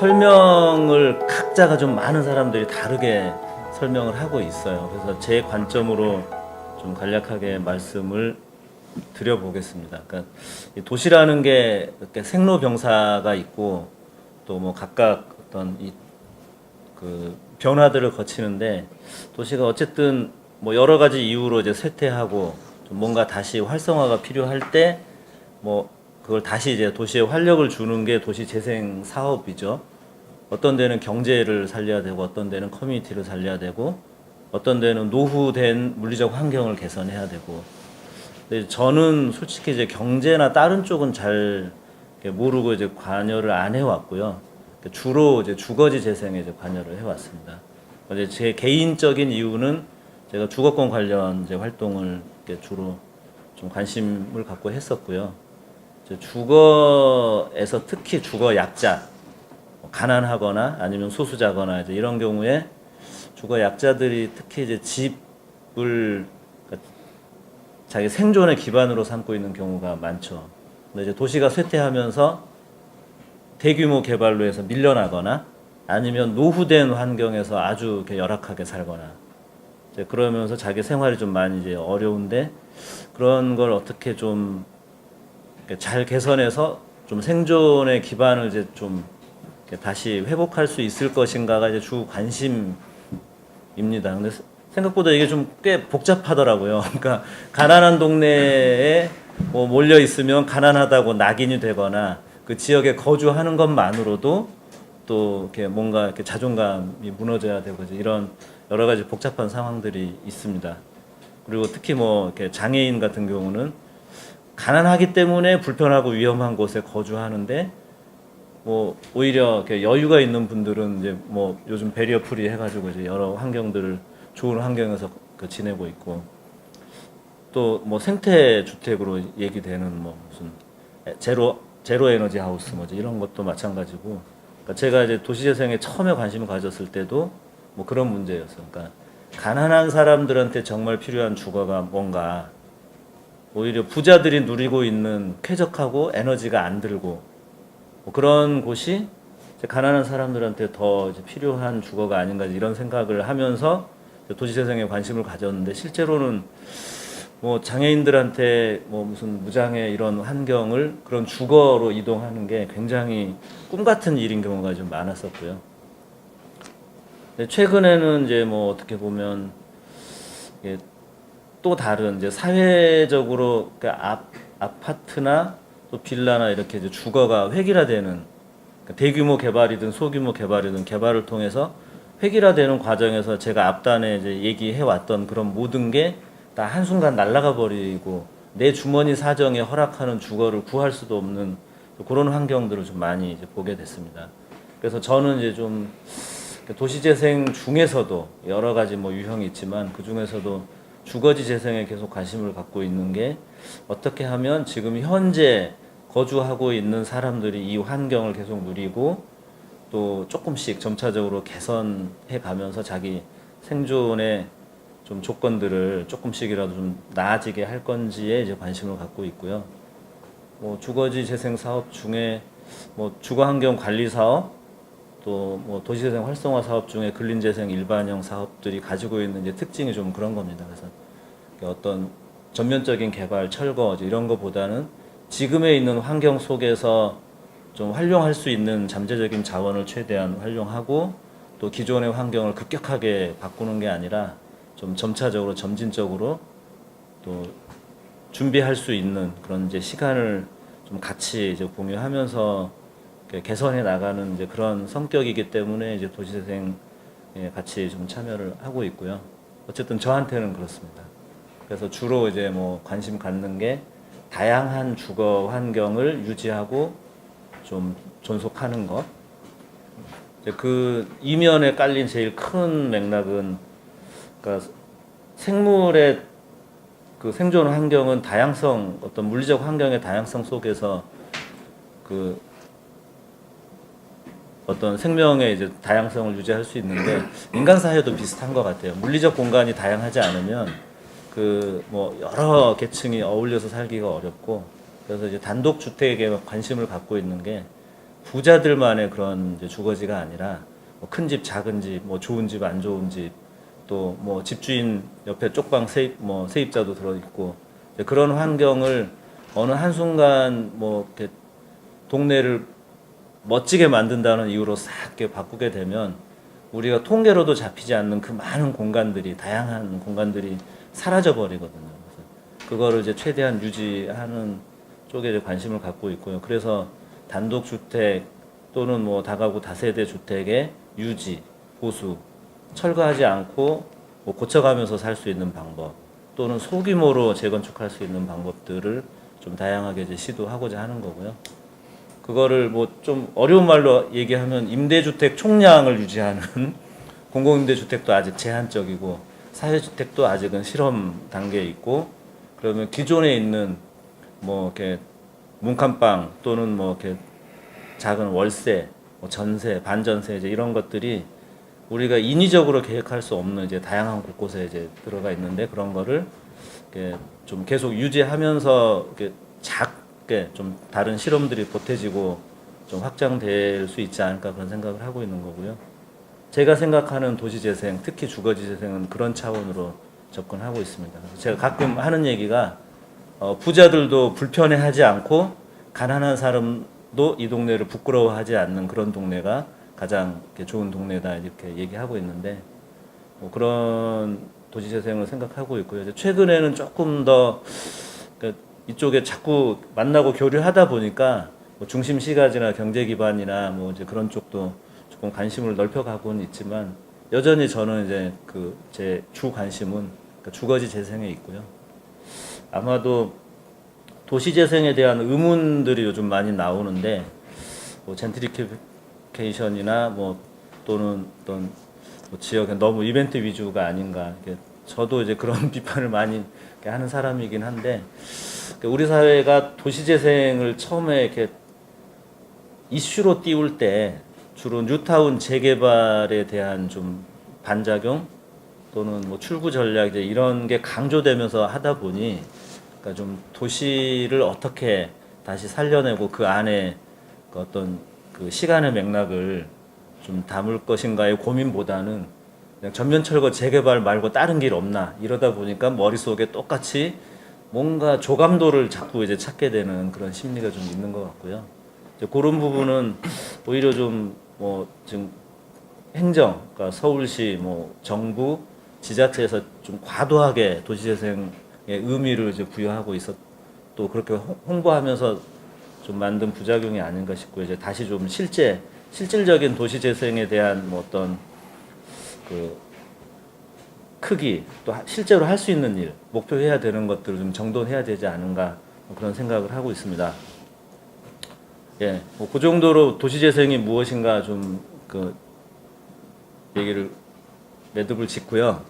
설명을 각자가 좀 많은 사람들이 다르게 설명을 하고 있어요. 그래서 제 관점으로 좀 간략하게 말씀을 드려보겠습니다. 그러니까 이 도시라는 게 이렇게 생로병사가 있고 또 뭐 각각 어떤 그 변화들을 거치는데 도시가 어쨌든 뭐 여러 가지 이유로 이제 쇠퇴하고 좀 뭔가 다시 활성화가 필요할 때 뭐 그걸 다시 이제 도시에 활력을 주는 게 도시 재생 사업이죠. 어떤 데는 경제를 살려야 되고 어떤 데는 커뮤니티를 살려야 되고 어떤 데는 노후된 물리적 환경을 개선해야 되고. 근데 저는 솔직히 이제 경제나 다른 쪽은 잘 모르고 이제 관여를 안 해왔고요. 주로 이제 주거지 재생에 이제 관여를 해왔습니다. 이제 제 개인적인 이유는 제가 주거권 관련 이제 활동을 주로 좀 관심을 갖고 했었고요. 이제 주거에서 특히 주거 약자, 가난하거나 아니면 소수자거나 이제 이런 경우에 주거 약자들이 특히 이제 집을 자기 생존의 기반으로 삼고 있는 경우가 많죠. 근데 이제 도시가 쇠퇴하면서 대규모 개발로 해서 밀려나거나 아니면 노후된 환경에서 아주 이렇게 열악하게 살거나 이제 그러면서 자기 생활이 좀 많이 이제 어려운데 그런 걸 어떻게 좀 잘 개선해서 좀 생존의 기반을 이제 좀 다시 회복할 수 있을 것인가가 이제 주 관심입니다. 근데 생각보다 이게 좀 꽤 복잡하더라고요. 그러니까 가난한 동네에 뭐 몰려 있으면 가난하다고 낙인이 되거나 그 지역에 거주하는 것만으로도 또 이렇게 뭔가 이렇게 자존감이 무너져야 되고 이런 여러 가지 복잡한 상황들이 있습니다. 그리고 특히 뭐 이렇게 장애인 같은 경우는 가난하기 때문에 불편하고 위험한 곳에 거주하는데 뭐 오히려 이렇게 여유가 있는 분들은 이제 뭐 요즘 베리어 프리 해가지고 이제 여러 환경들을 좋은 환경에서 지내고 있고 또 뭐 생태 주택으로 얘기되는 뭐 무슨 제로 에너지 하우스 뭐지 이런 것도 마찬가지고 그러니까 제가 이제 도시재생에 처음에 관심을 가졌을 때도 뭐 그런 문제였어요. 그러니까 가난한 사람들한테 정말 필요한 주거가 뭔가 오히려 부자들이 누리고 있는 쾌적하고 에너지가 안 들고 뭐 그런 곳이 가난한 사람들한테 더 이제 필요한 주거가 아닌가 이런 생각을 하면서 도시재생에 관심을 가졌는데 실제로는 뭐 장애인들한테 뭐 무슨 무장애 이런 환경을 그런 주거로 이동하는 게 굉장히 꿈 같은 일인 경우가 좀 많았었고요. 최근에는 이제 뭐 어떻게 보면 또 다른 이제 사회적으로 아파트나 또 빌라나 이렇게 이제 주거가 획일화되는 대규모 개발이든 소규모 개발이든 개발을 통해서 획일화되는 과정에서 제가 앞단에 이제 얘기해 왔던 그런 모든 게 다 한순간 날아가 버리고 내 주머니 사정에 허락하는 주거를 구할 수도 없는 그런 환경들을 좀 많이 이제 보게 됐습니다. 그래서 저는 이제 좀 도시재생 중에서도 여러 가지 뭐 유형이 있지만 그 중에서도 주거지 재생에 계속 관심을 갖고 있는 게 어떻게 하면 지금 현재 거주하고 있는 사람들이 이 환경을 계속 누리고 또 조금씩 점차적으로 개선해 가면서 자기 생존의 좀 조건들을 조금씩이라도 좀 나아지게 할 건지에 이제 관심을 갖고 있고요. 뭐 주거지 재생 사업 중에 뭐 주거 환경 관리 사업 또 뭐 도시재생 활성화 사업 중에 근린재생 일반형 사업들이 가지고 있는 이제 특징이 좀 그런 겁니다. 그래서 어떤 전면적인 개발, 철거 이런 것보다는 지금에 있는 환경 속에서 좀 활용할 수 있는 잠재적인 자원을 최대한 활용하고 또 기존의 환경을 급격하게 바꾸는 게 아니라 좀 점차적으로 점진적으로 또 준비할 수 있는 그런 이제 시간을 좀 같이 이제 공유하면서 개선해 나가는 이제 그런 성격이기 때문에 이제 도시재생에 같이 좀 참여를 하고 있고요. 어쨌든 저한테는 그렇습니다. 그래서 주로 이제 뭐 관심 갖는 게 다양한 주거 환경을 유지하고 좀 존속하는 것. 이제 그 이면에 깔린 제일 큰 맥락은 그러니까 생물의 그 생존 환경은 다양성, 어떤 물리적 환경의 다양성 속에서 그 어떤 생명의 이제 다양성을 유지할 수 있는데 인간 사회도 비슷한 것 같아요. 물리적 공간이 다양하지 않으면 그 뭐 여러 계층이 어울려서 살기가 어렵고 그래서 이제 단독 주택에 관심을 갖고 있는 게 부자들만의 그런 이제 주거지가 아니라 뭐 큰 집, 작은 집, 뭐 좋은 집, 안 좋은 집, 또 뭐 집주인 옆에 쪽방 세입자도 들어 있고 그런 환경을 어느 한순간 뭐 이렇게 동네를 멋지게 만든다는 이유로 싹 이렇게 바꾸게 되면 우리가 통계로도 잡히지 않는 그 많은 공간들이, 다양한 공간들이 사라져 버리거든요. 그래서 그거를 이제 최대한 유지하는 쪽에 이제 관심을 갖고 있고요. 그래서 단독주택 또는 뭐 다가구 다세대 주택의 유지, 보수, 철거하지 않고 뭐 고쳐가면서 살 수 있는 방법, 또는 소규모로 재건축할 수 있는 방법들을 좀 다양하게 이제 시도하고자 하는 거고요. 그거를 뭐 좀 어려운 말로 얘기하면 임대주택 총량을 유지하는 공공임대주택도 아직 제한적이고 사회주택도 아직은 실험 단계에 있고, 그러면 기존에 있는 뭐 이렇게 문칸방 또는 뭐 이렇게 작은 월세, 뭐 전세, 반전세 이제 이런 것들이 우리가 인위적으로 계획할 수 없는 이제 다양한 곳곳에 이제 들어가 있는데, 그런 거를 이렇게 좀 계속 유지하면서 이렇게 작게 좀 다른 실험들이 보태지고 좀 확장될 수 있지 않을까 그런 생각을 하고 있는 거고요. 제가 생각하는 도시재생, 특히 주거지재생은 그런 차원으로 접근하고 있습니다. 그래서 제가 가끔 하는 얘기가 부자들도 불편해하지 않고 가난한 사람도 이 동네를 부끄러워하지 않는 그런 동네가 가장 좋은 동네다 이렇게 얘기하고 있는데, 뭐 그런 도시재생을 생각하고 있고요. 이제 최근에는 조금 더 그러니까 이쪽에 자꾸 만나고 교류하다 보니까 뭐 중심 시가지나 경제 기반이나 뭐 이제 그런 쪽도 조금 관심을 넓혀가고는 있지만, 여전히 저는 이제 그 제 주 관심은 그러니까 주거지 재생에 있고요. 아마도 도시 재생에 대한 의문들이 요즘 많이 나오는데, 뭐 젠트리피케이션이나 뭐 또는 어떤 뭐 지역에 너무 이벤트 위주가 아닌가. 저도 이제 그런 비판을 많이 하는 사람이긴 한데, 우리 사회가 도시 재생을 처음에 이렇게 이슈로 띄울 때 주로 뉴타운 재개발에 대한 좀 반작용 또는 뭐 출구 전략 이제 이런 게 강조되면서 하다 보니, 그러니까 좀 도시를 어떻게 다시 살려내고 그 안에 그 어떤 그 시간의 맥락을 좀 담을 것인가의 고민보다는 그냥 전면 철거 재개발 말고 다른 길 없나 이러다 보니까 머릿속에 똑같이 뭔가 조감도를 자꾸 이제 찾게 되는 그런 심리가 좀 있는 것 같고요. 이제 그런 부분은 오히려 좀 뭐 지금 행정, 그러니까 서울시, 뭐 정부, 지자체에서 좀 과도하게 도시재생의 의미를 이제 부여하고 있었, 또 그렇게 홍보하면서 좀 만든 부작용이 아닌가 싶고, 이제 다시 좀 실질적인 도시재생에 대한 뭐 어떤 그 크기, 또 실제로 할 수 있는 일, 목표해야 되는 것들을 좀 정돈해야 되지 않은가 뭐 그런 생각을 하고 있습니다. 예, 뭐 그 정도로 도시재생이 무엇인가 좀 그 얘기를 매듭을 짓고요.